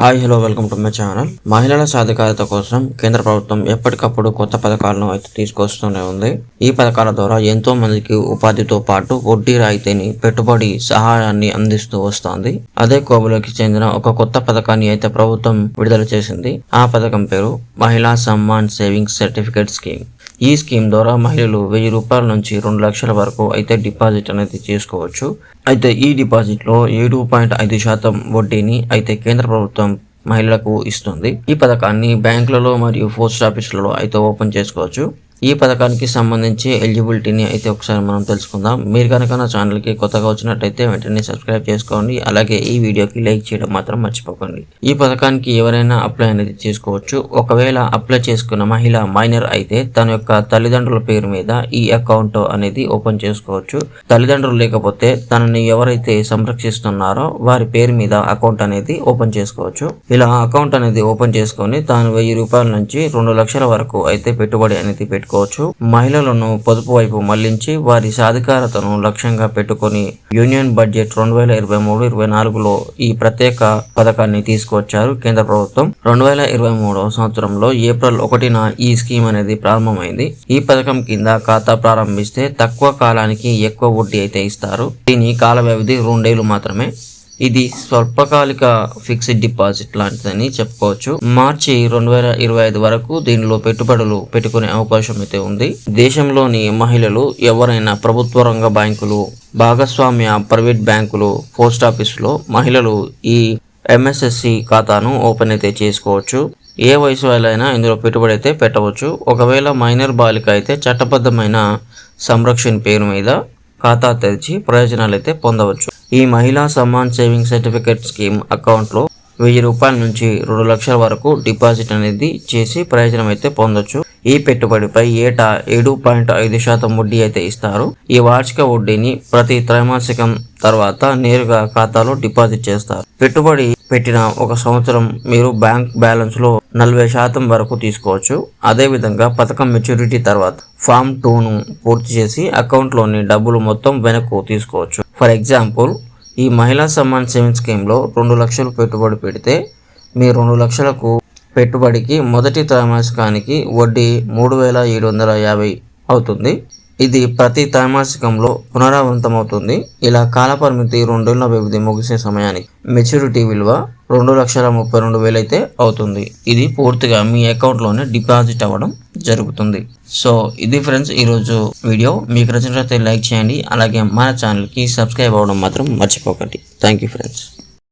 Hi hello welcome to my channel. మహిళల సాధికారత కోసం కేంద్ర ప్రభుత్వం ఎప్పటికప్పుడు కొత్త పథకాలను అయితే తీసుకొస్తూనే ఉంది. ఈ పథకాల ద్వారా ఎంతో మందికి ఉపాధితో పాటు వడ్డీ రాయితీని, పెట్టుబడి సహాయాన్ని అందిస్తూ వస్తోంది. అదే కోవలోకి చెందిన ఒక కొత్త పథకాన్ని అయితే ప్రభుత్వం విడుదల చేసింది. ఆ పథకం పేరు మహిళా సమ్మాన్ సేవింగ్స్ సర్టిఫికేట్ స్కీమ్. ఈ స్కీమ్ ద్వారా మహిళలు 1000 రూపాయల నుంచి 2 లక్షల వరకు అయితే డిపాజిట్ అనేది చేసుకోవచ్చు. అయితే ఈ డిపాజిట్లో 7.5% వడ్డీని అయితే కేంద్ర ప్రభుత్వం మహిళలకు ఇస్తుంది. ఈ పథకాన్ని బ్యాంకులలో మరియు పోస్ట్ ఆఫీసులలో అయితే ఓపెన్ చేసుకోవచ్చు. ఈ పథకానికి సంబంధించి ఎలిజిబిలిటీని అయితే ఒకసారి మనం తెలుసుకుందాం. మీరు కనుక నా ఛానల్కి కొత్తగా వచ్చినట్టయితే వెంటనే సబ్స్క్రైబ్ చేసుకోండి. అలాగే ఈ వీడియోకి లైక్ చేయడం మాత్రం మర్చిపోకండి. ఈ పథకానికి ఎవరైనా అప్లై అనేది చేసుకోవచ్చు. ఒకవేళ అప్లై చేసుకున్న మహిళ మైనర్ అయితే తన యొక్క తల్లిదండ్రుల పేరు మీద ఈ అకౌంట్ అనేది ఓపెన్ చేసుకోవచ్చు. తల్లిదండ్రులు లేకపోతే తనని ఎవరైతే సంరక్షిస్తున్నారో వారి పేరు మీద అకౌంట్ అనేది ఓపెన్ చేసుకోవచ్చు. ఇలా అకౌంట్ అనేది ఓపెన్ చేసుకొని తాను 1000 రూపాయల నుంచి 2 లక్షల వరకు అయితే పెట్టుబడి అనేది పెట్టుకోవచ్చు. మహిళలను పొదుపు వైపు మళ్లించి వారి సాధికారతను లక్ష్యంగా పెట్టుకొని యూనియన్ బడ్జెట్ 2023-24లో ఈ ప్రత్యేక పథకాన్ని తీసుకువచ్చారు కేంద్ర ప్రభుత్వం. 2023 సంవత్సరంలో ఏప్రిల్ 1న ఈ స్కీమ్ అనేది ప్రారంభమైంది. ఈ పథకం కింద ఖాతా ప్రారంభిస్తే తక్కువ కాలానికి ఎక్కువ వడ్డీ అయితే ఇస్తారు. దీని కాల వ్యవధి 2 ఏళ్లు మాత్రమే. ఇది స్వల్పకాలిక ఫిక్స్డ్ డిపాజిట్ లాంటిదని చెప్పుకోవచ్చు. మార్చి 2025 వరకు దీనిలో పెట్టుబడులు పెట్టుకునే అవకాశం అయితే ఉంది. దేశంలోని మహిళలు ఎవరైనా ప్రభుత్వ రంగ బ్యాంకులు, భాగస్వామ్య ప్రైవేట్ బ్యాంకులు, పోస్ట్ ఆఫీసులో మహిళలు ఈ MSSC ఖాతాను ఓపెన్ అయితే చేసుకోవచ్చు. ఏ వయసు వాళ్ళైనా ఇందులో పెట్టుబడి అయితే పెట్టవచ్చు. ఒకవేళ మైనర్ బాలిక అయితే చట్టబద్ధమైన సంరక్షణ పేరు మీద ఖాతా తెరిచి ప్రయోజనాలు అయితే పొందవచ్చు. ఈ మహిళా సమ్మాన్ సేవింగ్ సర్టిఫికేట్ స్కీమ్ అకౌంట్లో 1000 రూపాయల నుంచి 2 లక్షల వరకు డిపాజిట్ అనేది చేసి ప్రయోజనం అయితే పొందొచ్చు. ఈ పెట్టుబడిపై ఏటా 7.5% వడ్డీ అయితే ఇస్తారు. ఈ వార్షిక వడ్డీని ప్రతి త్రైమాసికం తర్వాత నేరుగా ఖాతాలో డిపాజిట్ చేస్తారు. పెట్టుబడి పెట్టిన 1 సంవత్సరం మీరు బ్యాంక్ బ్యాలెన్స్ లో 40% వరకు తీసుకోవచ్చు. అదేవిధంగా పథకం మెచ్యూరిటీ తర్వాత ఫామ్ 2ను పూర్తి చేసి అకౌంట్లోని డబ్బులు మొత్తం వెనక్కు తీసుకోవచ్చు. ఫర్ ఎగ్జాంపుల్, ఈ మహిళా సమ్మాన్ సేవింగ్ స్కీమ్లో 2 లక్షలు పెట్టుబడి పెడితే మీ 2 లక్షలకు పెట్టుబడికి మొదటి త్రైమాసికానికి వడ్డీ 3750 అవుతుంది. ఇది ప్రతి త్రైమాసికంలో పునరావృతమవుతుంది. ఇలా కాలపరిమితి 2 ఏళ్ల వ్యవధి ముగిసే సమయానికి మెచ్యూరిటీ విలువ 2,32,000 అయితే అవుతుంది. ఇది పూర్తిగా మీ అకౌంట్లోనే డిపాజిట్ అవ్వడం జరుగుతుంది. సో ఇది ఫ్రెండ్స్ ఈరోజు వీడియో. మీకు నచ్చినట్లయితే లైక్ చేయండి. అలాగే మన ఛానల్కి సబ్స్క్రైబ్ అవ్వడం మాత్రం మర్చిపోకండి. Thank you friends.